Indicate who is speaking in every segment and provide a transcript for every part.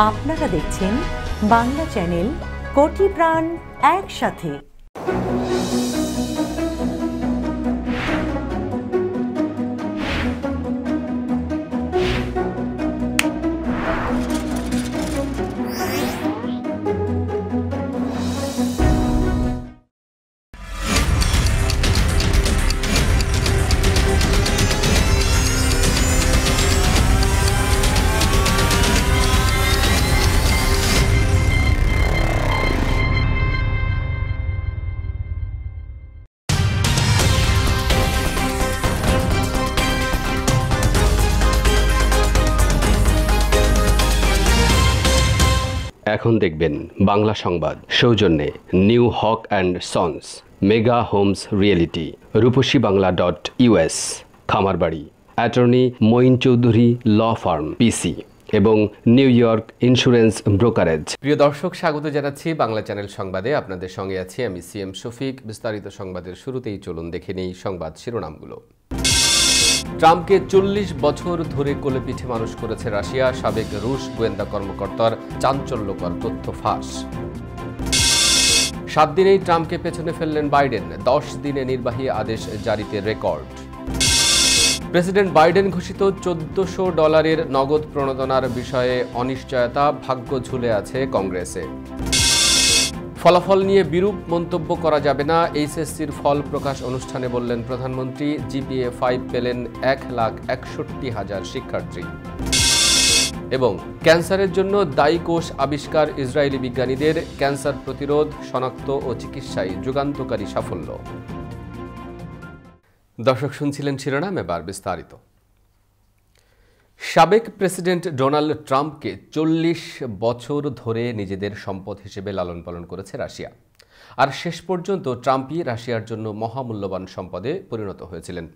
Speaker 1: আপনারা দেখছেন বাংলা চ্যানেল কোটি প্রাণ একসাথে।
Speaker 2: এখন দেখবেন বাংলা সংবাদ সৌজন্যে New Haque and Sons, Mega Homes Realty, রূপসীবাংলা.us, খামারবাড়ি, attorney Moin Chowdhury law firm PC এবং নিউ ইয়র্ক ইন্স্যুরেন্স ব্রোকারেজ। প্রিয় দর্শক, স্বাগত জানাচ্ছি বাংলা চ্যানেল সংবাদে। আপনাদের সঙ্গে আছি আমি সিএম শফিক। বিস্তারিত সংবাদের শুরুতেই চলুন দেখে নেই সংবাদ শিরোনামগুলো। ট্রাম্পকে 40 বছর ধরে কোলে পিঠে মানুষ করেছে রাশিয়া, সাবেক রুশ গোয়েন্দা কর্মকর্তার চাঞ্চল্যকর তথ্য ফাঁস। 7 দিনেই ট্রাম্পকে পেছনে ফেললেন বাইডেন, 10 দিনে নির্বাহী আদেশ জারিতে রেকর্ড। প্রেসিডেন্ট বাইডেন ঘোষিত $1400 নগদ প্রণোদনার বিষয়ে অনিশ্চয়তা, ভাগ্য ঝুলে আছে কংগ্রেসে। ফলাফল নিয়ে বিরূপ মন্তব্য করা যাবে না, এইচএসসির ফল প্রকাশ অনুষ্ঠানে বললেন প্রধানমন্ত্রী। জিপিএ 5 পেলেন 1,61,000 শিক্ষার্থী। এবং ক্যান্সারের জন্য দায়ী কোষ আবিষ্কার ইসরায়েলি বিজ্ঞানীদের, ক্যান্সার প্রতিরোধ, শনাক্ত ও চিকিৎসায় যুগান্তকারী সাফল্য। দর্শক, শুনছিলেন শিরোনাম, এবার বিস্তারিত। সাবেক প্রেসিডেন্ট ডোনাল্ড ট্রাম্পকে 40 বছর ধরে নিজেদের সম্পদ হিসেবে লালন পালন করেছে রাশিয়া। আর শেষ পর্যন্ত ট্রাম্পই রাশিয়ার জন্য মহামূল্যবান সম্পদে পরিণত হয়েছিলেন।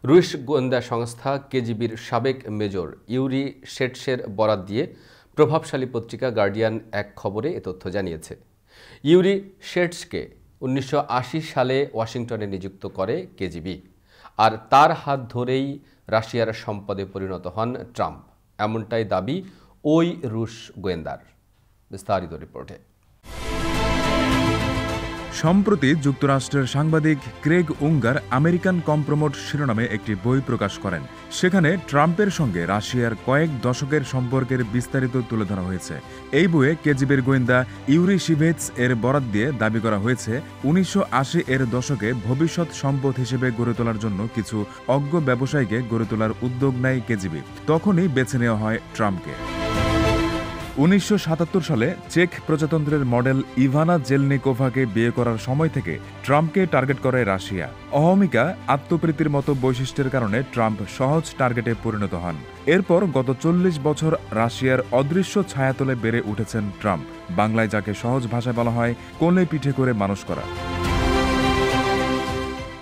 Speaker 2: রুশ গোয়েন্দা সংস্থা কেজিবির সাবেক মেজর ইউরি শেটসের বরাত দিয়ে প্রভাবশালী পত্রিকা গার্ডিয়ান এক খবরে এ তথ্য জানিয়েছে। ইউরি শেটসকে 1980 সালে ওয়াশিংটনে নিযুক্ত করে কেজিবি, আর তার হাত ধরেই রাশিয়ার সম্পদে পরিণত হন ট্রাম্প, এমনটাই দাবি ওই রুশ গোয়েন্দার। বিস্তারিত রিপোর্টে।
Speaker 3: সম্প্রতি যুক্তরাষ্ট্রের সাংবাদিক ক্রেগ উঙ্গার আমেরিকান কম্প্রোমোট শিরোনামে একটি বই প্রকাশ করেন। সেখানে ট্রাম্পের সঙ্গে রাশিয়ার কয়েক দশকের সম্পর্কের বিস্তারিত তুলে ধরা হয়েছে। এই বইয়ে কেজিবির গোয়েন্দা ইউরি শিভেটস এর বরাত দিয়ে দাবি করা হয়েছে 1980 এর দশকে ভবিষ্যৎ সম্পদ হিসেবে গড়ে তোলার জন্য কিছু অজ্ঞ ব্যবসায়ীকে গড়ে তোলার উদ্যোগ নেয় কেজিবি। তখনই বেছে নেওয়া হয় ট্রাম্পকে। 1977 সালে চেক প্রজাতন্ত্রের মডেল ইভানা জেলনিকোভাকে বিয়ে করার সময় থেকে ট্রাম্পকে টার্গেট করে রাশিয়া। অহমিকা, আত্মপ্রীতির মতো বৈশিষ্ট্যের কারণে ট্রাম্প সহজ টার্গেটে পরিণত হন। এরপর গত 40 বছর রাশিয়ার অদৃশ্য ছায়াতলে বেড়ে উঠেছেন ট্রাম্প, বাংলায় যাকে সহজ ভাষায় বলা হয় কোলে পিঠে করে মানুষ করা।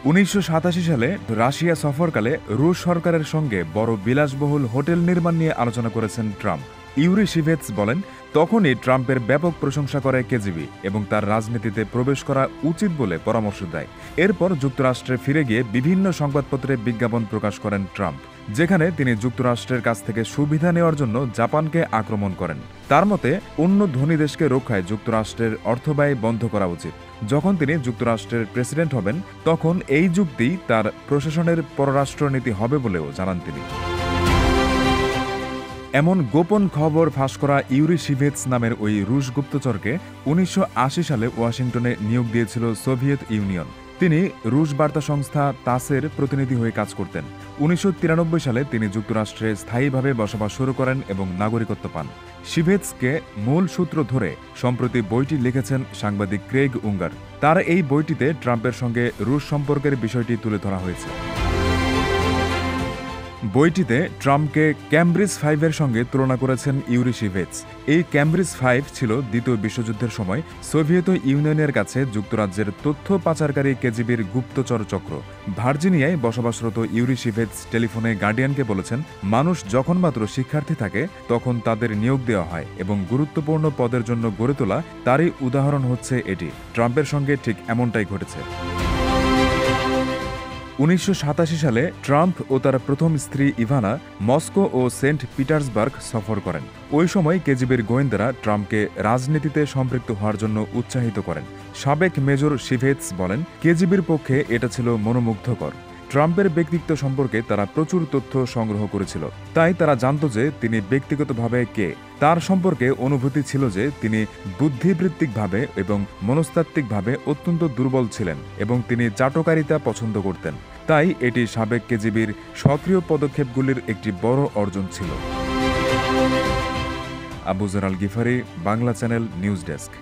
Speaker 3: 1987 সালে রাশিয়া সফরকালে রুশ সরকারের সঙ্গে বড় বিলাসবহুল হোটেল নির্মাণ নিয়ে আলোচনা করেছেন ট্রাম্প। ইউরি শিভেটস বলেন, তখনই ট্রাম্পের ব্যাপক প্রশংসা করে কেজিবি এবং তার রাজনীতিতে প্রবেশ করা উচিত বলে পরামর্শ দেয়। এরপর যুক্তরাষ্ট্রে ফিরে গিয়ে বিভিন্ন সংবাদপত্রে বিজ্ঞাপন প্রকাশ করেন ট্রাম্প, যেখানে তিনি যুক্তরাষ্ট্রের কাছ থেকে সুবিধা নেওয়ার জন্য জাপানকে আক্রমণ করেন। তার মতে অন্য ধনী দেশকে রক্ষায় যুক্তরাষ্ট্রের অর্থব্যয় বন্ধ করা উচিত। যখন তিনি যুক্তরাষ্ট্রের প্রেসিডেন্ট হবেন তখন এই যুক্তিই তার প্রশাসনের পররাষ্ট্রনীতি হবে বলেও জানান তিনি। এমন গোপন খবর ফাঁস করা ইউরি শিভেটস নামের ওই রুশ গুপ্তচরকে 1980 সালে ওয়াশিংটনে নিয়োগ দিয়েছিল সোভিয়েত ইউনিয়ন। তিনি রুশ বার্তা সংস্থা তাসের প্রতিনিধি হয়ে কাজ করতেন। 1993 সালে তিনি যুক্তরাষ্ট্রে স্থায়ীভাবে বসবাস শুরু করেন এবং নাগরিকত্ব পান। শিভেটসকে মূল সূত্র ধরে সম্প্রতি বইটি লিখেছেন সাংবাদিক ক্রেগ উঙ্গার। তার এই বইটিতে ট্রাম্পের সঙ্গে রুশ সম্পর্কের বিষয়টি তুলে ধরা হয়েছে। বইটিতে ট্রাম্পকে ক্যামব্রিজ 5 এর সঙ্গে তুলনা করেছেন ইউরি শিভেটস। এই ক্যামব্রিজ 5 ছিল দ্বিতীয় বিশ্বযুদ্ধের সময় সোভিয়েত ইউনিয়নের কাছে যুক্তরাজ্যের তথ্য পাচারকারী কেজিবির গুপ্তচর চক্র। ভার্জিনিয়ায় বসবাসরত ইউরি শিভেটস টেলিফোনে গার্ডিয়ানকে বলেছেন, মানুষ যখন মাত্র শিক্ষার্থী থাকে তখন তাদের নিয়োগ দেওয়া হয় এবং গুরুত্বপূর্ণ পদের জন্য গড়ে তোলা তারই উদাহরণ হচ্ছে এটি। ট্রাম্পের সঙ্গে ঠিক এমনটাই ঘটেছে। 1987 সালে ট্রাম্প ও তার প্রথম স্ত্রী ইভানা মস্কো ও সেন্ট পিটার্সবার্গ সফর করেন। ওই সময় কেজিবির গোয়েন্দারা ট্রাম্পকে রাজনীতিতে সম্পৃক্ত হওয়ার জন্য উৎসাহিত করেন। সাবেক মেজর শিভেটস বলেন, কেজিবির পক্ষে এটা ছিল মনোমুগ্ধকর। ট্রাম্পের ব্যক্তিত্ব সম্পর্কে তারা প্রচুর তথ্য সংগ্রহ করেছিল, তাই তারা জানত যে তিনি ব্যক্তিগতভাবে কে। তার সম্পর্কে অনুভূতি ছিল যে তিনি বুদ্ধিবৃত্তিকভাবে এবং মনস্তাত্ত্বিকভাবে অত্যন্ত দুর্বল ছিলেন এবং তিনি চাটকারিতা পছন্দ করতেন। তাই এটি সাবেক কেজিবির সক্রিয় পদক্ষেপগুলির একটি বড় অর্জন ছিল। Abu Jaral Gifari, Bangla channel, news desk.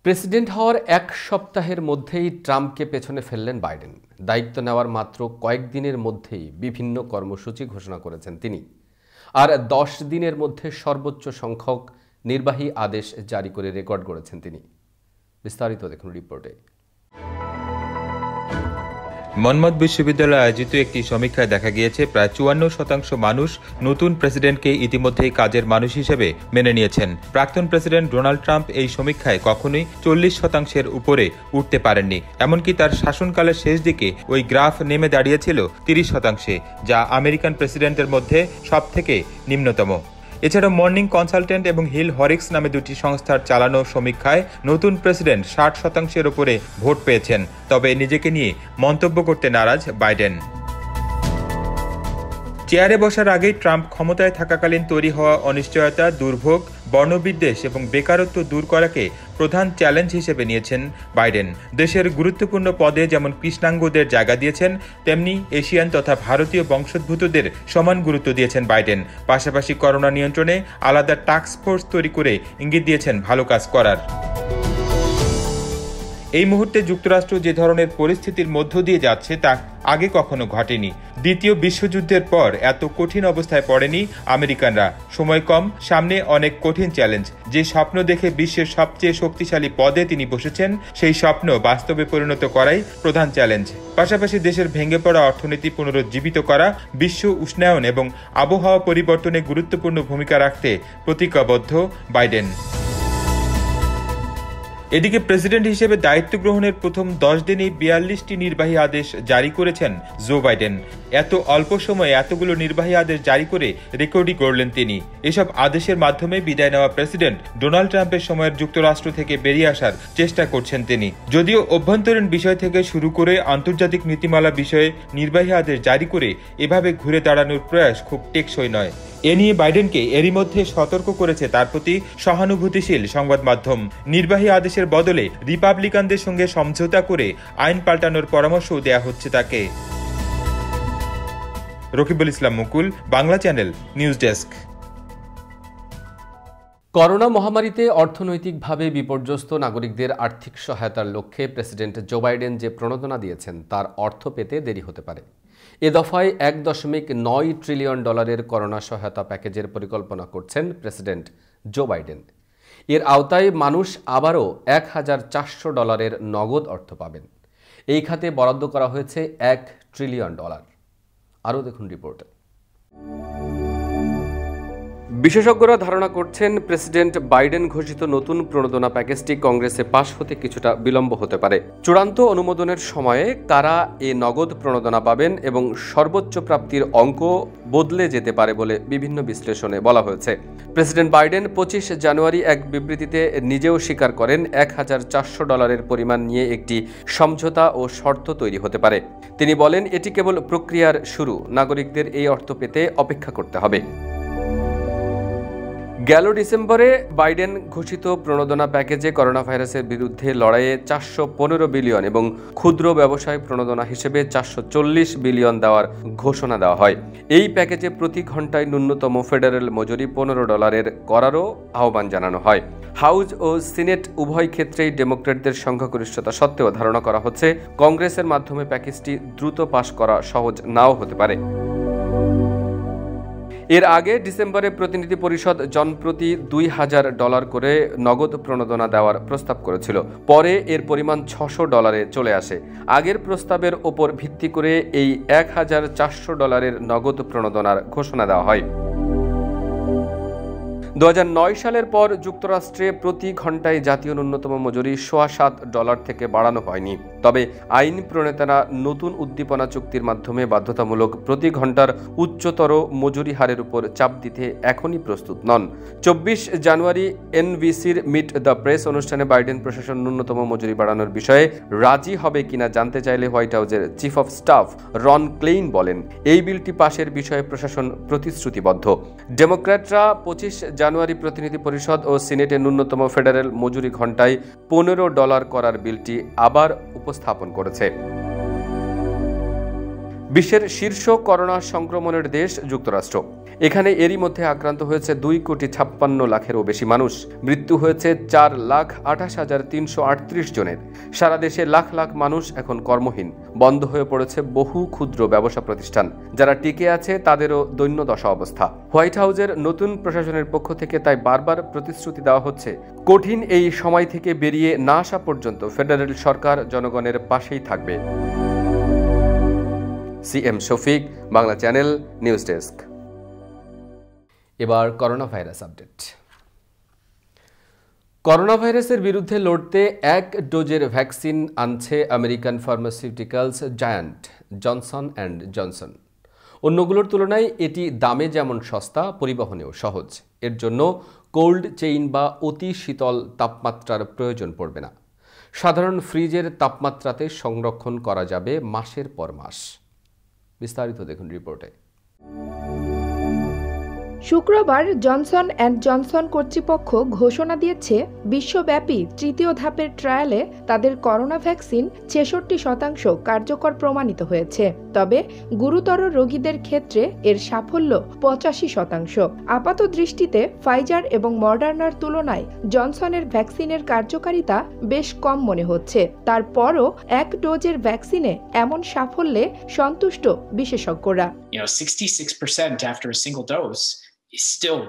Speaker 2: President হওয়ার এক সপ্তাহের মধ্যেই ট্রাম্পকে পেছনে ফেললেন বাইডেন। দায়িত্ব নেওয়ার মাত্র কয়েকদিনের মধ্যেই বিভিন্ন কর্মসূচি ঘোষণা করেছেন তিনি, আর 10 দিনের মধ্যে সর্বোচ্চ সংখ্যক নির্বাহী আদেশ জারি করে রেকর্ড গড়েছেন তিনি। বিস্তারিত দেখুন রিপোর্টে।
Speaker 4: মনমত বিশ্ববিদ্যালয়ে আয়োজিত একটি সমীক্ষায় দেখা গিয়েছে প্রায় 54% মানুষ নতুন প্রেসিডেন্টকে ইতিমধ্যেই কাজের মানুষ হিসেবে মেনে নিয়েছেন। প্রাক্তন প্রেসিডেন্ট ডোনাল্ড ট্রাম্প এই সমীক্ষায় কখনোই 40% উপরে উঠতে পারেননি। এমনকি তার শাসনকালের শেষ দিকে ওই গ্রাফ নেমে দাঁড়িয়েছিল 30%, যা আমেরিকান প্রেসিডেন্টের মধ্যে সবথেকে নিম্নতম। এছাড়া মর্নিং কনসালটেন্ট এবং হিল হরিক্স নামে দুটি সংস্থার চালানো সমীক্ষায় নতুন প্রেসিডেন্ট 60%-এর উপরে ভোট পেয়েছেন। তবে নিজেকে নিয়ে মন্তব্য করতে নারাজ বাইডেন। চেয়ারে বসার আগেই ট্রাম্প ক্ষমতায় থাকাকালীন তৈরি হওয়া অনিশ্চয়তা, দুর্ভোগ, বর্ণবিদ্বেষ এবং বেকারত্ব দূর করাকে প্রধান চ্যালেঞ্জ হিসেবে নিয়েছেন বাইডেন। দেশের গুরুত্বপূর্ণ পদে যেমন কৃষ্ণাঙ্গদের জায়গা দিয়েছেন, তেমনি এশিয়ান তথা ভারতীয় বংশোদ্ভূতদের সমান গুরুত্ব দিয়েছেন বাইডেন। পাশাপাশি করোনা নিয়ন্ত্রণে আলাদা টাস্ক ফোর্স তৈরি করে ইঙ্গিত দিয়েছেন ভালো কাজ করার। এই মুহূর্তে যুক্তরাষ্ট্র যে ধরনের পরিস্থিতির মধ্য দিয়ে যাচ্ছে তা আগে কখনো ঘটেনি। দ্বিতীয় বিশ্বযুদ্ধের পর এত কঠিন অবস্থায় পড়েনি আমেরিকানরা। সময় কম, সামনে অনেক কঠিন চ্যালেঞ্জ। যে স্বপ্ন দেখে বিশ্বের সবচেয়ে শক্তিশালী পদে তিনি বসেছেন, সেই স্বপ্ন বাস্তবে পরিণত করাই প্রধান চ্যালেঞ্জ। পাশাপাশি দেশের ভেঙে পড়া অর্থনীতি পুনরুজ্জীবিত করা, বিশ্ব উষ্ণায়ন এবং আবহাওয়া পরিবর্তনে গুরুত্বপূর্ণ ভূমিকা রাখতে প্রতিজ্ঞাবদ্ধ বাইডেন। এদিকে প্রেসিডেন্ট হিসেবে দায়িত্ব গ্রহণের প্রথম 10 দিনেই 42টি নির্বাহী আদেশ জারি করেছেন জো বাইডেন। এত অল্প সময়ে এতগুলো নির্বাহী আদেশ জারি করে রেকর্ডই গড়লেন তিনি। এসব আদেশের মাধ্যমে বিদায় নেওয়া প্রেসিডেন্ট ডোনাল্ড ট্রাম্পের সময়ের যুক্তরাষ্ট্র থেকে বেরিয়ে আসার চেষ্টা করছেন তিনি। যদিও অভ্যন্তরীণ বিষয় থেকে শুরু করে আন্তর্জাতিক নীতিমালা বিষয়ে নির্বাহী আদেশ জারি করে এভাবে ঘুরে দাঁড়ানোর প্রয়াস খুব টেকসই নয়। এ নিয়ে বাইডেনকে এরই মধ্যে সতর্ক করেছে তার প্রতি সহানুভূতিশীল সংবাদ মাধ্যম। নির্বাহী আদেশের বদলে রিপাবলিকানদের সঙ্গে সমঝোতা করে আইন পাল্টানোর পরামর্শও দেয়া হচ্ছে তাকে। Rakibul Islam Mukul, Bangla channel, news desk.
Speaker 2: Corona মহামারীতে অর্থনৈতিকভাবে বিপর্যস্ত নাগরিকদের আর্থিক সহায়তার লক্ষ্যে প্রেসিডেন্ট জো বাইডেন যে প্রণোদনা দিয়েছেন তার অর্থ পেতে দেরি হতে পারে। এ দফায় $1.9 ট্রিলিয়ন করোনা সহায়তা প্যাকেজের পরিকল্পনা করছেন প্রেসিডেন্ট জো বাইডেন। এর আওতায় মানুষ আবারও $1,400 নগদ অর্থ পাবেন। এই খাতে বরাদ্দ করা হয়েছে $1 ট্রিলিয়ন। আরও দেখুন রিপোর্টে। বিশেষজ্ঞরা ধারণা করছেন প্রেসিডেন্ট বাইডেন ঘোষিত নতুন প্রণোদনা প্যাকেজটি কংগ্রেসে পাশ হতে কিছুটা বিলম্ব হতে পারে। চূড়ান্ত অনুমোদনের সময়ে কারা এ নগদ প্রণোদনা পাবেন এবং সর্বোচ্চ প্রাপ্তির অঙ্ক বদলে যেতে পারে বলে বিভিন্ন বিশ্লেষণে বলা হয়েছে। প্রেসিডেন্ট বাইডেন 25 জানুয়ারি এক বিবৃতিতে নিজেও স্বীকার করেন $1,400 পরিমাণ নিয়ে একটি সমঝোতা ও শর্ত তৈরি হতে পারে। তিনি বলেন, এটি কেবল প্রক্রিয়ার শুরু, নাগরিকদের এই অর্থ পেতে অপেক্ষা করতে হবে। গেল ডিসেম্বরে বাইডেন ঘোষিত প্রণোদনা প্যাকেজে করোনা ভাইরাসের বিরুদ্ধে লড়াইয়ে $415 বিলিয়ন এবং ক্ষুদ্র ব্যবসায় প্রণোদনা হিসেবে $440 বিলিয়ন দেওয়ার ঘোষণা দেওয়া হয়। এই প্যাকেজে প্রতি ঘন্টায় ন্যূনতম ফেডারেল মজুরি $15 করারও আহ্বান জানানো হয়। হাউস ও সিনেট উভয় ক্ষেত্রেই ডেমোক্র্যাটদের সংখ্যাগরিষ্ঠতা সত্ত্বেও ধারণা করা হচ্ছে কংগ্রেসের মাধ্যমে প্যাকেজটি দ্রুত পাশ করা সহজ নাও হতে পারে। এর আগে ডিসেম্বরে প্রতিনিধি পরিষদ জনপ্রতি $2,000 করে নগদ প্রণোদনা দেওয়ার প্রস্তাব করেছিল। পরে এর পরিমাণ $600 চলে আসে। আগের প্রস্তাবের ওপর ভিত্তি করে এই $1,400 নগদ প্রণোদনার ঘোষণা দেওয়া হয়। 2009 সালের পর যুক্তরাষ্ট্রে প্রতি ঘন্টায় জাতীয় ন্যূনতম মজুরি $7.25 থেকে বাড়ানো হয়নি। তবে আইন প্রণেতারা নতুন উদ্দীপনা চুক্তির মাধ্যমে বাধ্যতামূলক প্রতি ঘন্টার উচ্চতর মজুরি হারের উপর চাপ দিতে এখনই প্রস্তুত নন। 24 জানুয়ারি এনবিসির মিট দ্য প্রেস অনুষ্ঠানে বাইডেন প্রশাসন ন্যূনতম মজুরি বাড়ানোর বিষয়ে রাজি হবে কিনা জানতে চাইলে হোয়াইট হাউসের chief of staff Ron Klain বলেন, এই বিলটি পাশের বিষয়ে প্রশাসন প্রতিশ্রুতিবদ্ধ। ডেমোক্র্যাটরা 25 জানুয়ারি প্রতিনিধি পরিষদ ও সিনেটে ন্যূনতম ফেডারেল মজুরি ঘন্টায় $15 করার বিলটি আবার উপস্থাপন করেছে। বিশ্বের শীর্ষ করোনা সংক্রমণের দেশ যুক্তরাষ্ট্র। এখানে এরই মধ্যে আক্রান্ত হয়েছে 2,56,00,000-এরও বেশি মানুষ। মৃত্যু হয়েছে 4,28,338 জনের। সারা দেশে লাখ লাখ মানুষ এখন কর্মহীন। বন্ধ হয়ে পড়েছে বহু ক্ষুদ্র ব্যবসা প্রতিষ্ঠান। যারা টিকে আছে তাদেরও দৈন্যদশা অবস্থা। হোয়াইট হাউসের নতুন প্রশাসনের পক্ষ থেকে তাই বারবার প্রতিশ্রুতি দেওয়া হচ্ছে, কঠিন এই সময় থেকে বেরিয়ে না আসা পর্যন্ত ফেডারেল সরকার জনগণের পাশেই থাকবে। CM Shafiq, Bangla channel, news desk. এবার করোনা ভাইরাস আপডেট। করোনা ভাইরাসের বিরুদ্ধে লড়তে 1 ডোজের ভ্যাকসিন আনছে American pharmaceuticals giant Johnson and Johnson. অন্যগুলোর তুলনায় এটি দামে যেমন সস্তা, পরিবহনেও সহজ। এর জন্য কোল্ড চেইন বা অতি শীতল তাপমাত্রার প্রয়োজন পড়বে না। সাধারণ ফ্রিজের তাপমাত্রাতে সংরক্ষণ করা যাবে মাসের পর মাস। বিস্তারিত দেখুন রিপোর্টে।
Speaker 5: শুক্রবার জনসন অ্যান্ড জনসন কর্তৃপক্ষ ঘোষণা দিয়েছে, বিশ্বব্যাপী তৃতীয় ধাপের ট্রায়ালে তাদের করোনা ভ্যাকসিন 66% কার্যকর প্রমাণিত হয়েছে। তবে গুরুতর রোগীদের ক্ষেত্রে এর সাফল্য 85%। আপাত দৃষ্টিতে ফাইজার এবং মডার্নার তুলনায় জনসনের ভ্যাকসিনের কার্যকারিতা বেশ কম মনে হচ্ছে। তারপরও 1 ডোজের ভ্যাকসিনে এমন সাফল্যে সন্তুষ্ট বিশেষজ্ঞরা।
Speaker 6: 66% after a single dose is still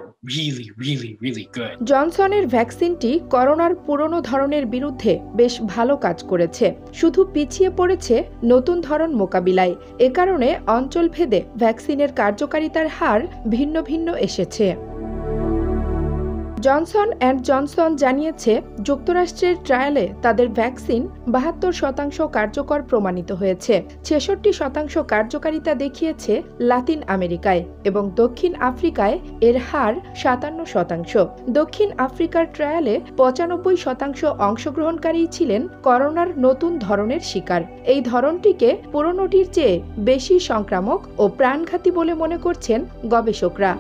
Speaker 6: really good.
Speaker 5: জনসনের ভ্যাকসিনটি করোনার পুরনো ধরনের বিরুদ্ধে বেশ ভালো কাজ করেছে, শুধু পিছিয়ে পড়েছে নতুন ধরন মোকাবিলায়। এ কারণে অঞ্চলভেদে ভ্যাকসিনের কার্যকারিতার হার ভিন্ন ভিন্ন এসেছে। জনসন অ্যান্ড জনসন জানিয়েছে, যুক্তরাষ্ট্রের ট্রায়ালে তাদের ভ্যাকসিন 72% কার্যকর প্রমাণিত হয়েছে। 66% কার্যকারিতা দেখিয়েছে লাতিন আমেরিকায় এবং দক্ষিণ আফ্রিকায় এর হার 57%। দক্ষিণ আফ্রিকার ট্রায়ালে 95% অংশগ্রহণকারী ছিলেন করোনার নতুন ধরনের শিকার। এই ধরনটিকে পুরনোটির চেয়ে বেশি সংক্রামক ও প্রাণঘাতী বলে মনে করছেন গবেষকরা।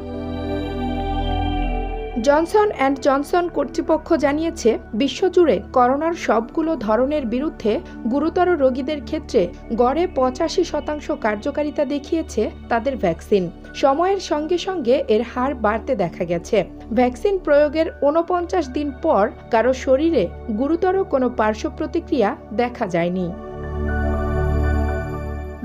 Speaker 5: জনসন অ্যান্ড জনসন কর্তৃপক্ষ জানিয়েছে, বিশ্বজুড়ে করোনার সবগুলো ধরনের বিরুদ্ধে গুরুতর রোগীদের ক্ষেত্রে গড়ে 85% কার্যকারিতা দেখিয়েছে তাদের ভ্যাকসিন। সময়ের সঙ্গে সঙ্গে এর হার বাড়তে দেখা গেছে। ভ্যাকসিন প্রয়োগের 49 দিন পর কারো শরীরে গুরুতর কোনো পার্শ্ব প্রতিক্রিয়া দেখা যায়নি।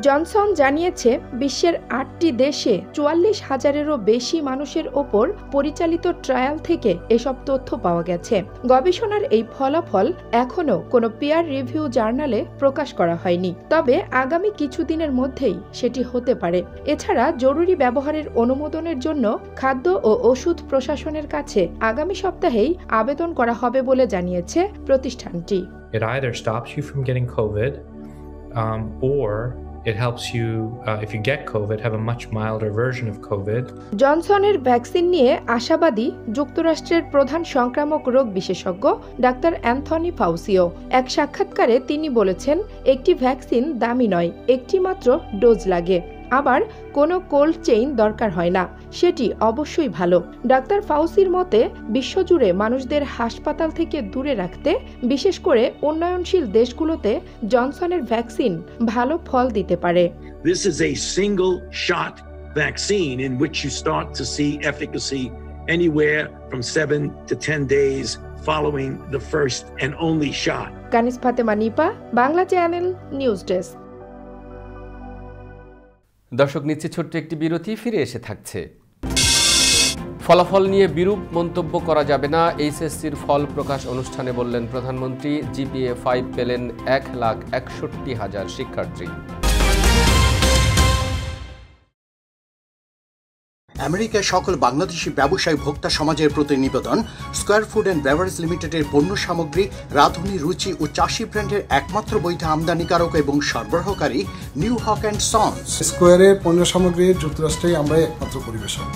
Speaker 5: জনসন জানিয়েছে, বিশ্বের 8টি দেশে 44,000-এরও বেশি মানুষের ওপর পরিচালিত ট্রায়াল থেকে এসব তথ্য পাওয়া গেছে। গবেষণার এই ফলাফল এখনও কোনো পিয়ার রিভিউ জার্নালে প্রকাশ করা হয়নি, তবে আগামী কিছুদিনের মধ্যেই সেটি হতে পারে। এছাড়া জরুরি ব্যবহারের অনুমোদনের জন্য খাদ্য ও ওষুধ প্রশাসনের কাছে আগামী সপ্তাহেই আবেদন করা হবে বলে জানিয়েছে প্রতিষ্ঠানটি।
Speaker 7: It either stops you from getting COVID, or it helps you, if you get COVID, have a much milder version of COVID.
Speaker 5: জনসনের ভ্যাকসিন নিয়ে আশাবাদী যুক্তরাষ্ট্রের প্রধান সংক্রামক রোগ বিশেষজ্ঞ ডাক্তার অ্যান্থনি ফাউসিও। এক সাক্ষাৎকারে তিনি বলেছেন, একটি ভ্যাকসিন দামি নয়, একটি মাত্র ডোজ লাগে। আবার কোনো কোল্ড চেইন দরকার হয় না, সেটি অবশ্যই ভালো। ডাক্তার ফাউসির মতে, বিশ্বজুড়ে মানুষদের হাসপাতাল থেকে দূরে রাখতে, বিশেষ করে উন্নয়নশীল দেশগুলোতে জনসনের ভ্যাকসিন ভালো ফল দিতে পারে।
Speaker 8: This is a single shot vaccine in which you start to see efficacy anywhere from 7 to 10 days following the first and only shot.
Speaker 5: Kanis Fatema Nipa, Bangla channel, news desk.
Speaker 2: দর্শক, নিচ্ছে ছোট্ট একটি বিরতি, ফিরে এসে থাকছে। ফলাফল নিয়ে বিরূপ মন্তব্য করা যাবে না, এইচএসসির ফল প্রকাশ অনুষ্ঠানে বললেন প্রধানমন্ত্রী। জিপিএ 5 পেলেন 1,61,000 শিক্ষার্থী।
Speaker 9: আমেরিকায় সকল বাংলাদেশি ব্যবসায়ী ভোক্তা সমাজের প্রতি নিবেদন, স্কয়ার ফুড অ্যান্ড বেভারেজ লিমিটেডের পণ্য সামগ্রী রাঁধুনি, রুচি ও চাষি ব্র্যান্ডের একমাত্র বৈধ আমদানিকারক এবং সরবরাহকারী নিউ হক অ্যান্ড সন্স।
Speaker 10: স্কয়ারের পণ্য সামগ্রী যুক্তরাষ্ট্রে আমরা একমাত্র পরিবেশক।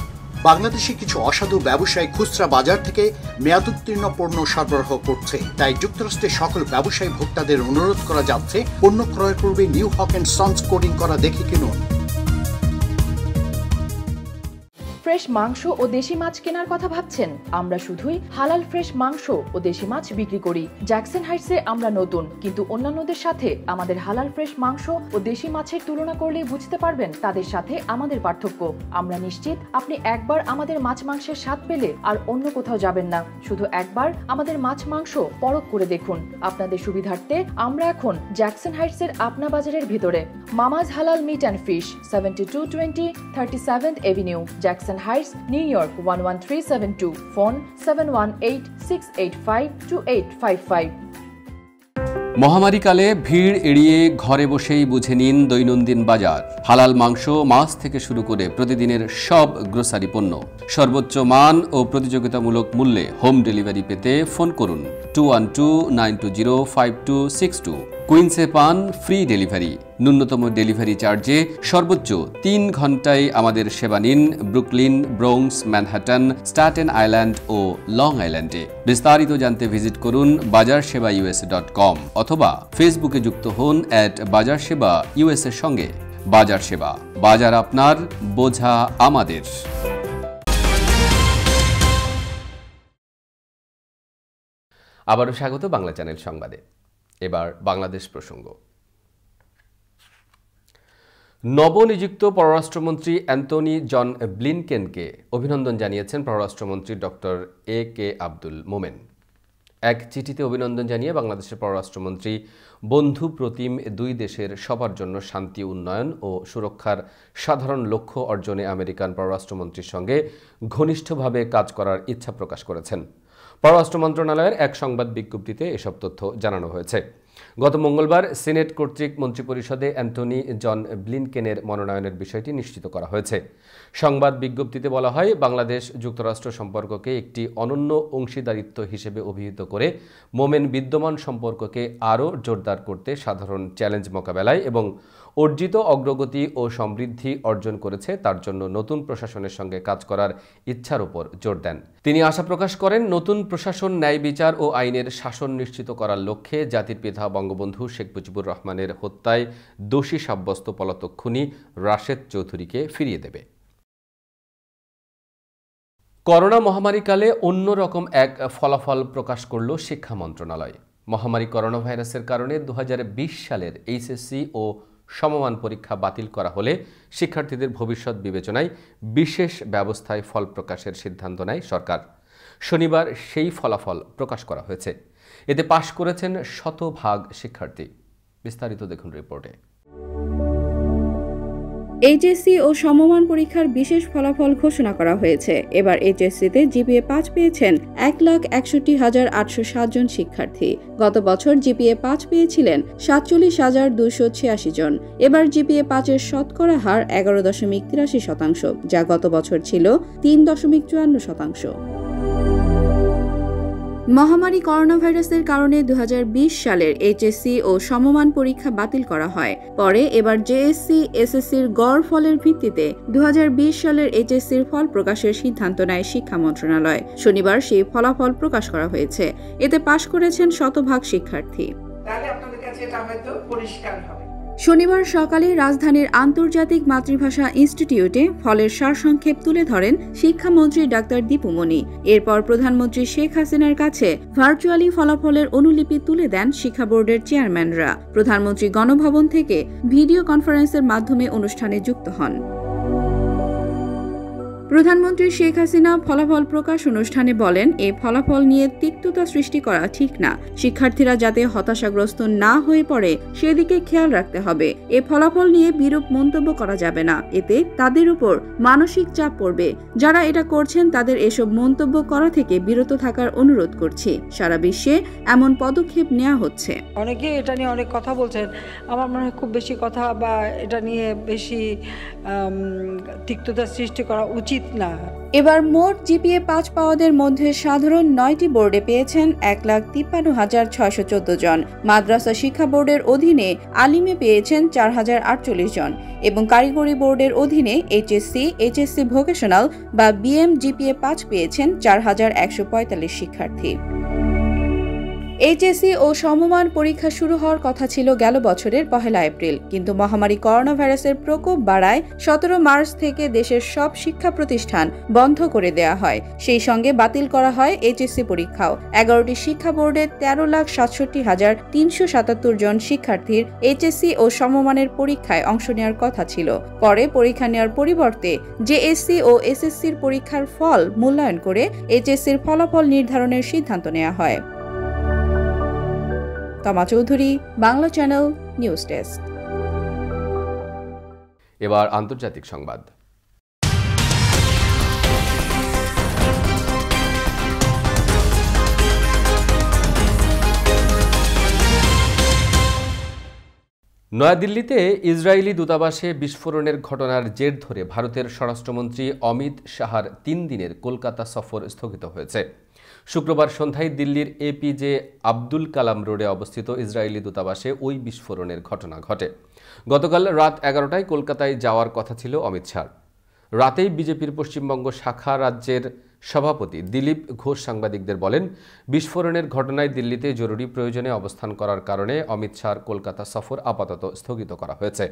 Speaker 9: বাংলাদেশি কিছু অসাধু ব্যবসায়ী খুচরা বাজার থেকে মেয়াদোত্তীর্ণ পণ্য সরবরাহ করছে, তাই যুক্তরাষ্ট্রের সকল ব্যবসায়ী ভোক্তাদের অনুরোধ করা যাচ্ছে পণ্য ক্রয়ের পূর্বে New Haque and Sons coding করা দেখে কিনুন।
Speaker 5: ফ্রেশ মাংস ও দেশি মাছ কেনার কথা ভাবছেন? আমরা শুধুই হালাল ফ্রেশ মাংস ও দেশি মাছ বিক্রি করি। জ্যাকসন হাইটসে আমরা নতুন, কিন্তু অন্যান্যদের সাথে আমাদের হালাল ফ্রেশ মাংস ও দেশি মাছের তুলনা করলেই বুঝতে পারবেন তাদের সাথে আমাদের পার্থক্য। আমরা নিশ্চিত আপনি একবার আমাদের মাছ মাংসের স্বাদ পেলে আর অন্য কোথাও যাবেন না। শুধু একবার আমাদের মাছ মাংস পরখ করে দেখুন। আপনাদের সুবিধার্থে আমরা এখন জ্যাকসন হাইটসের আপনা বাজারের ভিতরে। Mama's halal meat and fish, 7220 37th avenue, Jackson Heights, New York 11372. Phone 718-685-2855.
Speaker 2: মহামারীকালে ভিড় এড়িয়ে ঘরে বসেই বুঝে নিন দৈনন্দিন বাজার। হালাল মাংস, মাছ থেকে শুরু করে প্রতিদিনের সব গ্রোসারি পণ্য সর্বোচ্চ মান ও প্রতিযোগিতামূলক মূল্যে হোম ডেলিভারি পেতে ফোন করুন 2129205262। কুইন্সে পান ফ্রি ডেলিভারি। ন্যূনতম ডেলিভারি চার্জে সর্বোচ্চ 3 ঘন্টায় আমাদের সেবা নিন Brooklyn, Bronx, Manhattan, Staten Island ও লং আইল্যান্ডে। বিস্তারিত জানতে ভিজিট করুন bajarsheba.us.com অথবা ফেসবুকে যুক্ত হন @bajarsheba.us এর সঙ্গে। বাজার সেবা, বাজার আপনার, বোঝা আমাদের। আবারও স্বাগত বাংলা চ্যানেল সংবাদে। এবার বাংলাদেশ প্রসঙ্গ। নবনিযুক্ত পররাষ্ট্রমন্ত্রী অ্যান্টনি জন ব্লিনকেনকে অভিনন্দন জানিয়েছেন পররাষ্ট্রমন্ত্রী ডক্টর AK আব্দুল মোমেন। এক চিঠিতে অভিনন্দন জানিয়ে বাংলাদেশের পররাষ্ট্রমন্ত্রী বন্ধু প্রতিম দুই দেশের সবার জন্য শান্তি, উন্নয়ন ও সুরক্ষার সাধারণ লক্ষ্য অর্জনে আমেরিকান পররাষ্ট্রমন্ত্রীর সঙ্গে ঘনিষ্ঠভাবে কাজ করার ইচ্ছা প্রকাশ করেছেন। পররাষ্ট্র মন্ত্রণালয়ের এক সংবাদ বিজ্ঞপ্তিতে এসব তথ্য জানানো হয়েছে। গত মঙ্গলবার সিনেট কর্তৃক মন্ত্রিপরিষদে অ্যান্টনি জন ব্লিনকেনের মনোনয়নের বিষয়টি নিশ্চিত করা হয়েছে। সংবাদ বিজ্ঞপ্তিতে বলা হয়, বাংলাদেশ যুক্তরাষ্ট্র সম্পর্ককে একটি অনন্য অংশীদারিত্ব হিসেবে অভিহিত করে মোমেন বিদ্যমান সম্পর্ককে আরও জোরদার করতে সাধারণ চ্যালেঞ্জ মোকাবেলায় এবং অর্জিত অগ্রগতি ও সমৃদ্ধি অর্জন করেছে তার জন্য নতুন প্রশাসনের সঙ্গে কাজ করার ইচ্ছার উপর জোর দেন। তিনি আশা প্রকাশ করেন, নতুন প্রশাসন ন্যায় বিচার ও আইনের শাসন নিশ্চিত করার লক্ষ্যে জাতির পিতা বঙ্গবন্ধু শেখ মুজিবুর রহমানের হত্যায় দোষী সাব্যস্ত পলাতক খুনি রাশেদ চৌধুরীকে ফিরিয়ে দেবে। করোনা মহামারীকালে অন্যরকম এক ফলাফল প্রকাশ করল শিক্ষা মন্ত্রণালয়। মহামারী করোনা ভাইরাসের কারণে 2020 সালের এইচএসসি ও সমমান পরীক্ষা বাতিল করা হলে শিক্ষার্থীদের ভবিষ্যৎ বিবেচনায় বিশেষ ব্যবস্থায় ফল প্রকাশের সিদ্ধান্ত নেয় সরকার। শনিবার সেই ফলাফল প্রকাশ করা হয়েছে। এতে পাশ করেছেন 100% শিক্ষার্থী। বিস্তারিত দেখুন রিপোর্টে।
Speaker 11: এইচএসসি ও সমমান পরীক্ষার বিশেষ ফলাফল ঘোষণা করা হয়েছে। এবার এইচএসসিতে জিপিএ 5 পেয়েছেন 1,61,807 জন শিক্ষার্থী। গত বছর জিপিএ 5 পেয়েছিলেন 47,286 জন। এবার জিপিএ 5-এর শতকরা হার 11.83%, যা গত বছর ছিল 3.54%। মহামারী করোনা ভাইরাসের কারণে 2020 সালের এইচএসসি ও সমমান পরীক্ষা বাতিল করা হয়। পরে এবার জেএসসি, এসএসসির গড় ফলের ভিত্তিতে 2020 সালের এইচএসসির ফল প্রকাশের সিদ্ধান্ত নেয় শিক্ষা মন্ত্রণালয়। শনিবার সেই ফলাফল প্রকাশ করা হয়েছে। এতে পাশ করেছেন 100% শিক্ষার্থী।
Speaker 12: তাহলে আপনাদের কাছে এটা হয়তো পরিষ্কার হবে।
Speaker 11: শনিবার সকালে রাজধানীর আন্তর্জাতিক মাতৃভাষা ইনস্টিটিউটে ফলের সারসংক্ষেপ তুলে ধরেন শিক্ষামন্ত্রী ডাক্তার দীপু মনি। এরপর প্রধানমন্ত্রী শেখ হাসিনার কাছে ভার্চুয়ালি ফলাফলের অনুলিপি তুলে দেন শিক্ষা বোর্ডের চেয়ারম্যানরা। প্রধানমন্ত্রী গণভবন থেকে ভিডিও কনফারেন্সের মাধ্যমে অনুষ্ঠানে যুক্ত হন। প্রধানমন্ত্রী শেখ হাসিনা ফলাফল প্রকাশ অনুষ্ঠানে বলেন, এই ফলাফল নিয়ে তিক্ততা সৃষ্টি করা ঠিক না। শিক্ষার্থীরা যাতে হতাশাগ্রস্ত না হয়ে পড়ে সেদিকে খেয়াল রাখতে হবে। এই ফলাফল নিয়ে বিরূপ মন্তব্য করা যাবে না, এতে তাদের উপর মানসিক চাপ পড়বে। যারা এটা করছেন তাদের এসব মন্তব্য করা থেকে বিরত থাকার অনুরোধ করছি। সারা বিশ্বে এমন পদক্ষেপ নেওয়া হচ্ছে।
Speaker 12: অনেকে এটা নিয়ে অনেক কথা বলছেন। আমার মনে হয় খুব বেশি কথা বা এটা নিয়ে বেশি তিক্ততা সৃষ্টি করা উচিত উচিত না।
Speaker 11: এবার মোট জিপিএ 5 পাওয়াদের মধ্যে সাধারণ 9টি বোর্ডে পেয়েছেন 1,53,614 জন। মাদ্রাসা শিক্ষা বোর্ডের অধীনে আলিমে পেয়েছেন 4,048 জন এবং কারিগরি বোর্ডের অধীনে এইচএসসি ভোকেশনাল বা বিএম জিপিএ 5 পেয়েছেন 4,145 শিক্ষার্থী। এইচএসসি ও সমমান পরীক্ষা শুরু হওয়ার কথা ছিল গেল বছরের 1 এপ্রিল, কিন্তু মহামারী করোনা ভাইরাসের প্রকোপ বাড়ায় 17 মার্চ থেকে দেশের সব শিক্ষা প্রতিষ্ঠান বন্ধ করে দেয়া হয়। সেই সঙ্গে বাতিল করা হয় এইচএসসি পরীক্ষাও। 11টি শিক্ষা বোর্ডের 13,67,377 জন শিক্ষার্থীর এইচএসসি ও সমমানের পরীক্ষায় অংশ নেওয়ার কথা ছিল। পরে পরীক্ষা নেওয়ার পরিবর্তে জেএসসি ও এসএসসির পরীক্ষার ফল মূল্যায়ন করে এইচএসসির ফলাফল নির্ধারণের সিদ্ধান্ত নেওয়া হয়। তমা Chowdhury, Bangla channel, news desk.
Speaker 2: এবার আন্তর্জাতিক সংবাদ। নয়াদিল্লিতে ইসরায়েলি দূতাবাসে বিস্ফোরণের ঘটনার জের ধরে ভারতের স্বরাষ্ট্রমন্ত্রী অমিত শাহর 3 দিনের কলকাতা সফর স্থগিত হয়েছে। শুক্রবার সন্ধ্যায় দিল্লির এপিজে আব্দুল কালাম রোডে অবস্থিত ইসরায়েলি দূতাবাসে ওই বিস্ফোরণের ঘটনা ঘটে। গতকাল রাত 11টায় কলকাতায় যাওয়ার কথা ছিল অমিত শাহর। রাতেই বিজেপির পশ্চিমবঙ্গ শাখা রাজ্যের সভাপতি দিলীপ ঘোষ সাংবাদিকদের বলেন, বিস্ফোরণের ঘটনায় দিল্লিতে জরুরি প্রয়োজনে অবস্থান করার কারণে অমিত শাহর কলকাতা সফর আপাতত স্থগিত করা হয়েছে।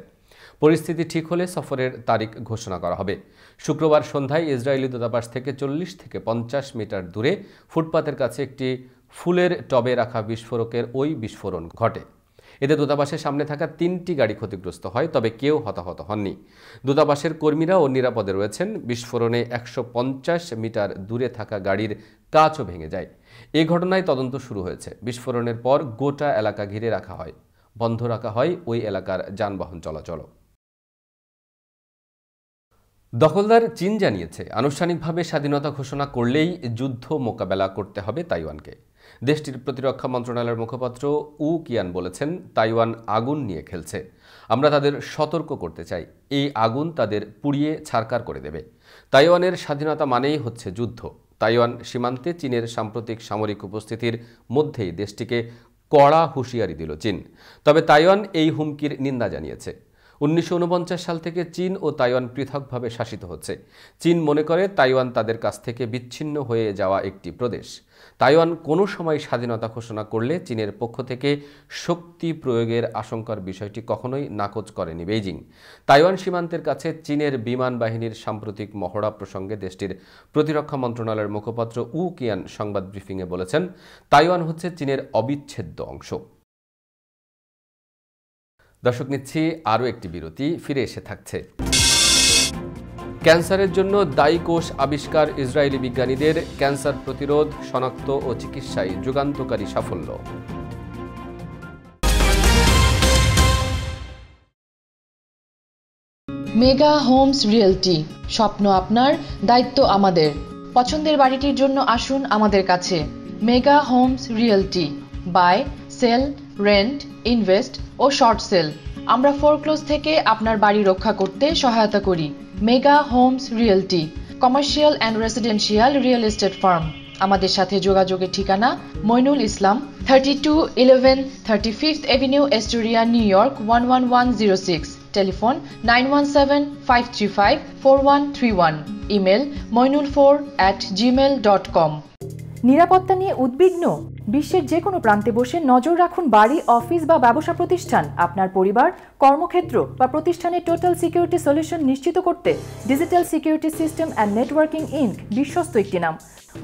Speaker 2: পরিস্থিতি ঠিক হলে সফরের তারিখ ঘোষণা করা হবে। শুক্রবার সন্ধ্যায় ইসরায়েলি দূতাবাস থেকে 40 থেকে 50 মিটার দূরে ফুটপাতের কাছে একটি ফুলের টবে রাখা বিস্ফোরকের ওই বিস্ফোরণ ঘটে। এতে দূতাবাসের সামনে থাকা 3টি গাড়ি ক্ষতিগ্রস্ত হয়, তবে কেউ হতাহত হননি। দূতাবাসের কর্মীরাও নিরাপদে রয়েছেন। বিস্ফোরণে 150 মিটার দূরে থাকা গাড়ির কাচও ভেঙে যায়। এই ঘটনায় তদন্ত শুরু হয়েছে। বিস্ফোরণের পর গোটা এলাকা ঘিরে রাখা হয়, বন্ধ রাখা হয় ওই এলাকার যানবাহন চলাচল। দখলদার চীন জানিয়েছে, আনুষ্ঠানিকভাবে স্বাধীনতা ঘোষণা করলেই যুদ্ধ মোকাবেলা করতে হবে তাইওয়ানকে। দেশটির প্রতিরক্ষা মন্ত্রণালয়ের মুখপাত্র উ কিয়ান বলেছেন, তাইওয়ান আগুন নিয়ে খেলছে। আমরা তাদের সতর্ক করতে চাই, এই আগুন তাদের পুড়িয়ে ছারখার করে দেবে। তাইওয়ানের স্বাধীনতা মানেই হচ্ছে যুদ্ধ। তাইওয়ান সীমান্তে চীনের সাম্প্রতিক সামরিক উপস্থিতির মধ্যেই দেশটিকে কড়া হুঁশিয়ারি দিল চীন। তবে তাইওয়ান এই হুমকির নিন্দা জানিয়েছে। 1949 সাল থেকে চীন ও তাইওয়ান পৃথকভাবে শাসিত হচ্ছে। চীন মনে করে তাইওয়ান তাদের কাছ থেকে বিচ্ছিন্ন হয়ে যাওয়া একটি প্রদেশ। তাইওয়ান কোনো সময় স্বাধীনতা ঘোষণা করলে চীনের পক্ষ থেকে শক্তি প্রয়োগের আশঙ্কার বিষয়টি কখনোই নাকচ করেনি বেইজিং। তাইওয়ান সীমান্তের কাছে চীনের বিমান বাহিনীর সাম্প্রতিক মহড়া প্রসঙ্গে দেশটির প্রতিরক্ষা মন্ত্রণালয়ের মুখপাত্র উ কিয়ান সংবাদ ব্রিফিংয়ে বলেছেন, তাইওয়ান হচ্ছে চীনের অবিচ্ছেদ্য অংশ। দর্শক, নিচ্ছি আরও একটি বিরতি, ফিরে এসে থাকছে। ক্যান্সারের জন্য দায়ী কোষ আবিষ্কার ইসরায়েলি বিজ্ঞানীদের, ক্যান্সার প্রতিরোধ, শনাক্ত ও চিকিৎসায় যুগান্তকারী সাফল্য।
Speaker 13: মেগা হোমস রিয়েলটি, স্বপ্ন আপনার, দায়িত্ব আমাদের। পছন্দের বাড়িটির জন্য আসুন আমাদের কাছে। Mega homes realty, buy, sell, rent, invest ও শর্ট সেল। আমরা ফোরক্লোজ থেকে আপনার বাড়ি রক্ষা করতে সহায়তা করি। Mega homes realty, commercial and residential real estate firm. আমাদের সাথে যোগাযোগের ঠিকানা Moinul Islam, 3211 35th Avenue, Astoria, New York 11106। Telephone 9175354131। Email moinul4@gmail.com।
Speaker 14: নিরাপত্তা নিয়ে উদ্বিগ্ন? বিশ্বের যে কোনো প্রান্তে বসে নজর রাখুন বাড়ি, অফিস বা ব্যবসা প্রতিষ্ঠান। আপনার পরিবার, কর্মক্ষেত্র বা প্রতিষ্ঠানের টোটাল সিকিউরিটি সলিউশন নিশ্চিত করতে digital security system and networking Inc বিশ্বস্ত একটি নাম।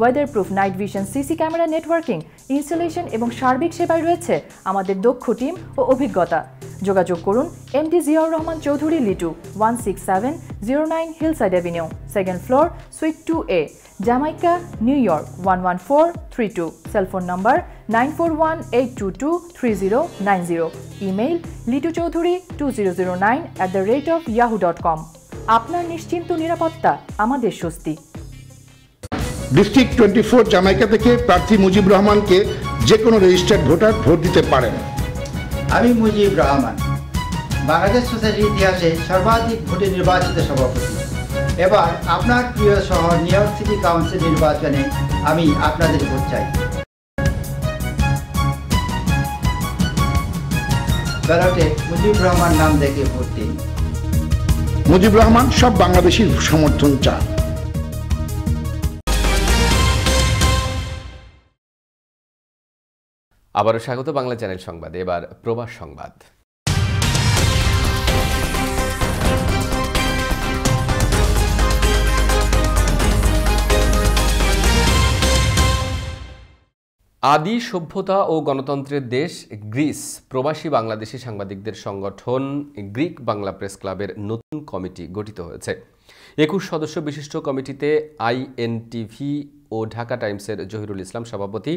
Speaker 14: Weather proof night vision, CC camera, networking, installation এবং সার্বিক সেবায় রয়েছে আমাদের দক্ষ টিম ও অভিজ্ঞতা। যোগাযোগ করুন MD Ziaur Rahman Chowdhury Litu, 16709 Hillside Avenue, 2nd floor, suite 2A, Jamaica, New York 11432। Cellphone number 9418223090। Email lituchaudhuri2009@yahoo.com। আপনার নিশ্চিন্ত নিরাপত্তা আমাদের স্বস্তি।
Speaker 15: ডিস্ট্রিক্ট 24 জামাইকা থেকে প্রার্থী মুজিব রহমানকে যে কোনো রেজিস্টার্ড ভোটার ভোট দিতে পারেন।
Speaker 16: আমি মুজিব রহমান, বাংলাদেশ সোসাইটির ইতিহাসে সর্বাধিক ভোটে নির্বাচিত সভাপতি। এবার আপনার প্রিয় শহর নিউ ইয়র্ক সিটি কাউন্সিল নির্বাচনে আমি আপনাদের ভোট চাই। ব্যালটে মুজিবুর রহমান নাম দেখে ভোট দিন।
Speaker 15: মুজিবুর রহমান সব বাংলাদেশির সমর্থন চান।
Speaker 2: আবারও স্বাগত বাংলা চ্যানেল সংবাদে। এবার প্রবাস সংবাদ। আদি সভ্যতা ও গণতন্ত্রের দেশ গ্রিস প্রবাসী বাংলাদেশি সাংবাদিকদের সংগঠন গ্রিক বাংলা প্রেস ক্লাবের নতুন কমিটি গঠিত হয়েছে। 21 সদস্য বিশিষ্ট কমিটিতে INTV ও ঢাকা টাইমসের জহিরুল ইসলাম সভাপতি,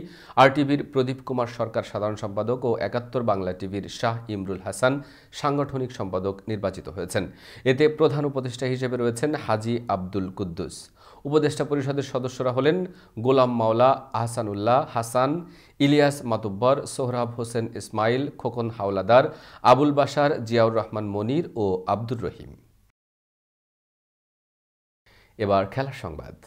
Speaker 2: RTVর প্রদীপ কুমার সরকার সাধারণ সম্পাদক ও 71 বাংলা টিভির শাহ ইমরুল হাসান সাংগঠনিক সম্পাদক নির্বাচিত হয়েছেন। এতে প্রধান উপদেষ্টা হিসেবে রয়েছেন হাজী আব্দুল কুদ্দুস। উপদেষ্টা পরিষদের সদস্যরা হলেন গোলাম মাওলা আহসানুল্লাহ হাসান, ইলিয়াস মাতুব্বর, সোহরাব হোসেন ইসমাইল, খোকন হাওলাদার, আবুল বাশার, জিয়াউর রহমান মনির ও আব্দুর রহিম। এবার খেলার সংবাদ।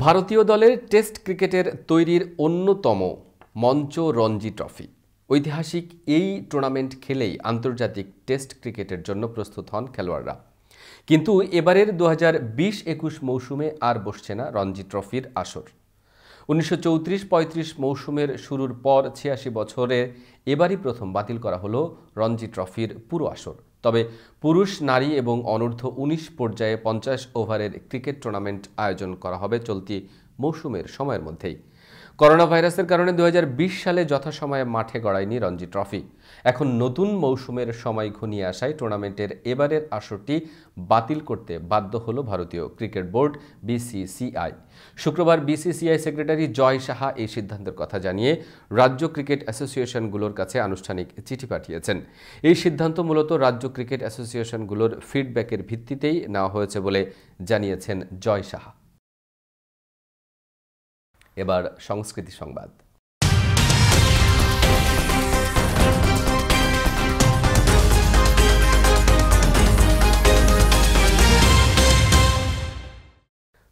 Speaker 2: ভারতীয় দলের টেস্ট ক্রিকেটের তৈরির অন্যতম মঞ্চ রঞ্জি ট্রফি। ঐতিহাসিক এই টুর্নামেন্ট খেলেই আন্তর্জাতিক টেস্ট ক্রিকেটের জন্য প্রস্তুত হন খেলোয়াড়রা। কিন্তু এবারের 2020-21 মৌসুমে আর বসছে না রঞ্জি ট্রফির আসর। 1934-35 মৌসুমের শুরুর পর 86 বছরে এবারই প্রথম বাতিল করা হলো রঞ্জি ট্রফির পুরো আসর। তবে পুরুষ, নারী এবং অনূর্ধ্ব 19 পর্যায়ে 50 ওভারের ক্রিকেট টুর্নামেন্ট আয়োজন করা হবে চলতি মৌসুমের সময়ের মধ্যেই। করোনা ভাইরাসের কারণে 2020 সালে যথাসময়ে মাঠে গড়ায়নি রঞ্জি ট্রফি। এখন নতুন মৌসুমের সময় ঘনিয়ে আসায় টুর্নামেন্টের এবারের আসরটি বাতিল করতে বাধ্য হল ভারতীয় ক্রিকেট বোর্ড BCCI। শুক্রবার BCCI সেক্রেটারি জয় সাহা এই সিদ্ধান্তের কথা জানিয়ে রাজ্য ক্রিকেট অ্যাসোসিয়েশনগুলোর কাছে আনুষ্ঠানিক চিঠি পাঠিয়েছেন। এই সিদ্ধান্ত মূলত রাজ্য ক্রিকেট অ্যাসোসিয়েশনগুলোর ফিডব্যাকের ভিত্তিতেই নেওয়া হয়েছে বলে জানিয়েছেন জয় সাহা। এবার সংস্কৃতি সংবাদ।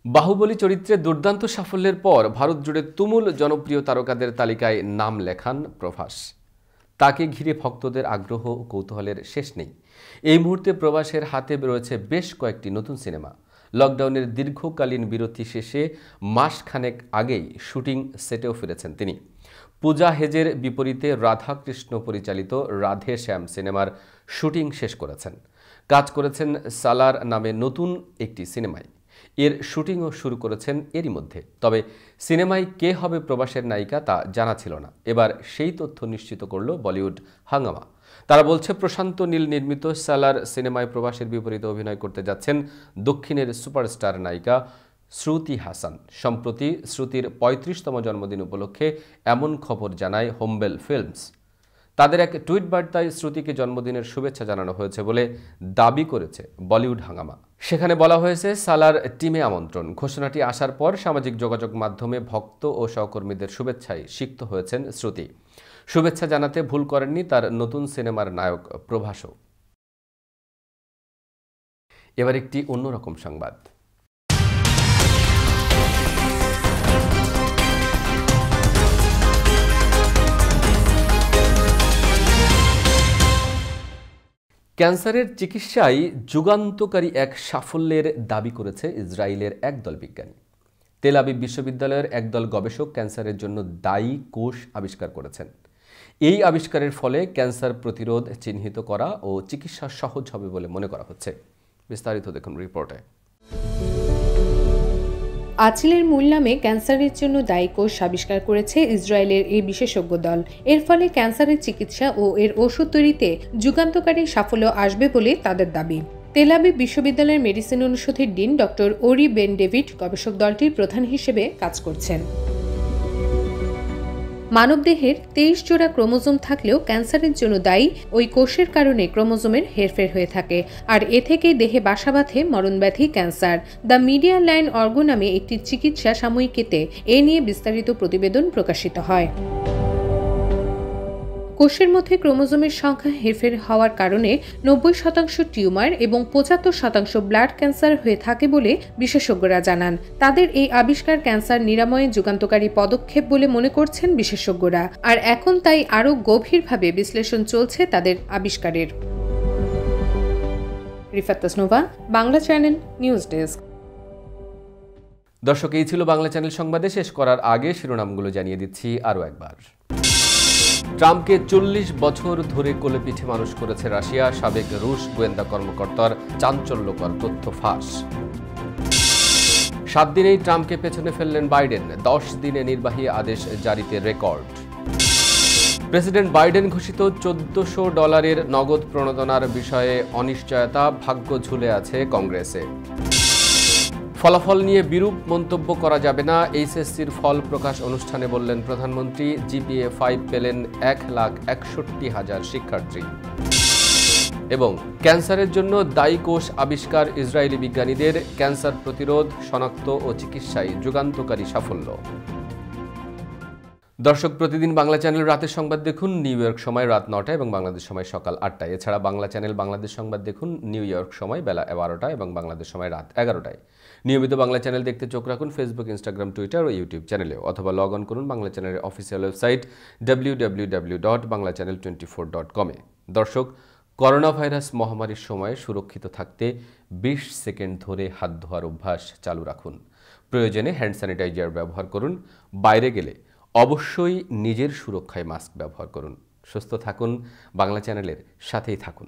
Speaker 2: বাহুবলী চরিত্রে দুর্দান্ত সাফল্যের পর ভারত জুড়ে তুমুল জনপ্রিয় তারকাদের তালিকায় নাম লেখান প্রভাস। তাকে ঘিরে ভক্তদের আগ্রহ ও কৌতূহলের শেষ নেই। এই মুহূর্তে প্রভাসের হাতে রয়েছে বেশ কয়েকটি নতুন সিনেমা। লকডাউনের দীর্ঘকালীন বিরতি শেষে মাসখানেক আগেই শুটিং সেটেও ফিরেছেন তিনি। পূজা হেজের বিপরীতে রাধাকৃষ্ণ পরিচালিত রাধে শ্যাম সিনেমার শুটিং শেষ করেছেন। কাজ করেছেন সালার নামে নতুন একটি সিনেমায়। এর শুটিংও শুরু করেছেন এরই মধ্যে। তবে সিনেমায় কে হবে প্রভাসের নায়িকা তা জানা ছিল না। এবার সেই তথ্য নিশ্চিত করল বলিউড হাঙ্গামা। তারা বলছে প্রশান্ত নীল নির্মিত সালার সিনেমায় প্রভাসের বিপরীতে অভিনয় করতে যাচ্ছেন দক্ষিণের সুপারস্টার নায়িকা শ্রুতি হাসান। সম্প্রতি শ্রুতির 35তম জন্মদিন উপলক্ষে এমন খবর জানায় হোমবেল ফিল্মস। তাদের এক টুইট বার্তায় শ্রুতিকে জন্মদিনের শুভেচ্ছা জানানো হয়েছে বলে দাবি করেছে বলিউড হাঙ্গামা। সেখানে বলা হয়েছে সালার টিমে আমন্ত্রণ। ঘোষণাটি আসার পর সামাজিক যোগাযোগ মাধ্যমে ভক্ত ও সহকর্মীদের শুভেচ্ছায় সিক্ত হয়েছেন শ্রুতি। শুভেচ্ছা জানাতে ভুল করেননি তার নতুন সিনেমার নায়ক প্রভাসও। এবার একটি অন্যরকম সংবাদ। ক্যান্সারের চিকিৎসায় যুগান্তকারী এক সাফল্যের দাবি করেছে ইসরায়েলের একদল বিজ্ঞানী। তেল আবিব বিশ্ববিদ্যালয়ের একদল গবেষক ক্যান্সারের জন্য দায়ী কোষ আবিষ্কার করেছেন। এই আবিষ্কারের ফলে ক্যান্সার প্রতিরোধ, চিহ্নিত করা ও চিকিৎসা সহজ হবে বলে মনে করা হচ্ছে। বিস্তারিত দেখুন রিপোর্টে।
Speaker 5: আচিলের মূল নামে ক্যান্সারের জন্য দায়ী কোষ আবিষ্কার করেছে ইসরায়েলের এই বিশেষজ্ঞ দল। এর ফলে ক্যান্সারের চিকিৎসা ও এর ওষুধ তৈরিতে যুগান্তকারী সাফল্য আসবে বলে তাদের দাবি। তেল আবিব বিশ্ববিদ্যালয়ের মেডিসিন অনুষদের ডিন ডক্টর ওরি বেন ডেভিড গবেষক দলটির প্রধান হিসেবে কাজ করছেন।
Speaker 17: মানবদেহের 23 জোড়া ক্রোমোজোম থাকলেও ক্যান্সারের জন্য দায়ী ওই কোষের কারণে ক্রোমোজোমের হেরফের হয়ে থাকে, আর এ থেকেই দেহে বাসা বাঁধে মরণব্যাধি ক্যান্সার। দ্য মিডিয়া লাইন অর্গো নামে একটি চিকিৎসা সাময়িকীতে এ নিয়ে বিস্তারিত প্রতিবেদন প্রকাশিত হয়। কোষের মধ্যে ক্রোমোজোমের সংখ্যা হেরফের হওয়ার কারণে 90% টিউমার এবং 75% ব্লাড ক্যান্সার হয়ে থাকে বলে বিশেষজ্ঞরা জানান। তাদের এই আবিষ্কার ক্যান্সার নিরাময়ে যুগান্তকারী পদক্ষেপ বলে মনে করছেন বিশেষজ্ঞরা, আর এখন তাই আরও গভীরভাবে বিশ্লেষণ চলছে তাদের আবিষ্কারের। Rifat Tasnova, Bangla channel, news desk.
Speaker 2: দর্শক, এই ছিল বাংলা চ্যানেল সংবাদে। শেষ করার আগে শিরোনামগুলো জানিয়ে দিচ্ছি আরও একবার। ট্রাম্পকে 40 বছর ধরে কোলে পিঠে মানুষ করেছে রাশিয়া, সাবেক রুশ গোয়েন্দা কর্মকর্তার চাঞ্চল্যকর তথ্য ফাঁস। 7 দিনেই ট্রাম্পকে পেছনে ফেললেন বাইডেন, 10 দিনে নির্বাহী আদেশ জারিতে রেকর্ড। প্রেসিডেন্ট বাইডেন ঘোষিত $1400 নগদ প্রণোদনার বিষয়ে অনিশ্চয়তা, ভাগ্য ঝুলে আছে কংগ্রেসে। ফলাফল নিয়ে বিরূপ মন্তব্য করা যাবে না, এইচএসসির ফল প্রকাশ অনুষ্ঠানে বললেন প্রধানমন্ত্রী। জিপিএ 5 পেলেন 1,61,000 শিক্ষার্থী। এবং ক্যান্সারের জন্য দায়ী কোষ আবিষ্কার ইসরায়েলি বিজ্ঞানীদের, ক্যান্সার প্রতিরোধ, শনাক্ত ও চিকিৎসায় যুগান্তকারী সাফল্য। দর্শক, প্রতিদিন বাংলা চ্যানেল রাতের সংবাদ দেখুন নিউ ইয়র্ক সময় রাত 9টায় এবং বাংলাদেশ সময় সকাল 8টায়। এছাড়া বাংলা চ্যানেল বাংলাদেশ সংবাদ দেখুন নিউ ইয়র্ক সময় বেলা 11টায় এবং বাংলাদেশ সময় রাত 11টায়। নিয়মিত বাংলা চ্যানেল দেখতে চোখ রাখুন ফেসবুক, ইনস্টাগ্রাম, টুইটার ও ইউটিউব চ্যানেলেও, অথবা লগ অন করুন বাংলা চ্যানেলের অফিসিয়াল ওয়েবসাইট www.banglachannel24.com এ। দর্শক, করোনা ভাইরাস মহামারীর সময় সুরক্ষিত থাকতে 20 সেকেন্ড ধরে হাত ধোয়ার অভ্যাস চালু রাখুন। প্রয়োজনে হ্যান্ড স্যানিটাইজার ব্যবহার করুন। বাইরে গেলে অবশ্যই নিজের সুরক্ষায় মাস্ক ব্যবহার করুন। সুস্থ থাকুন, বাংলা চ্যানেলের সাথেই থাকুন।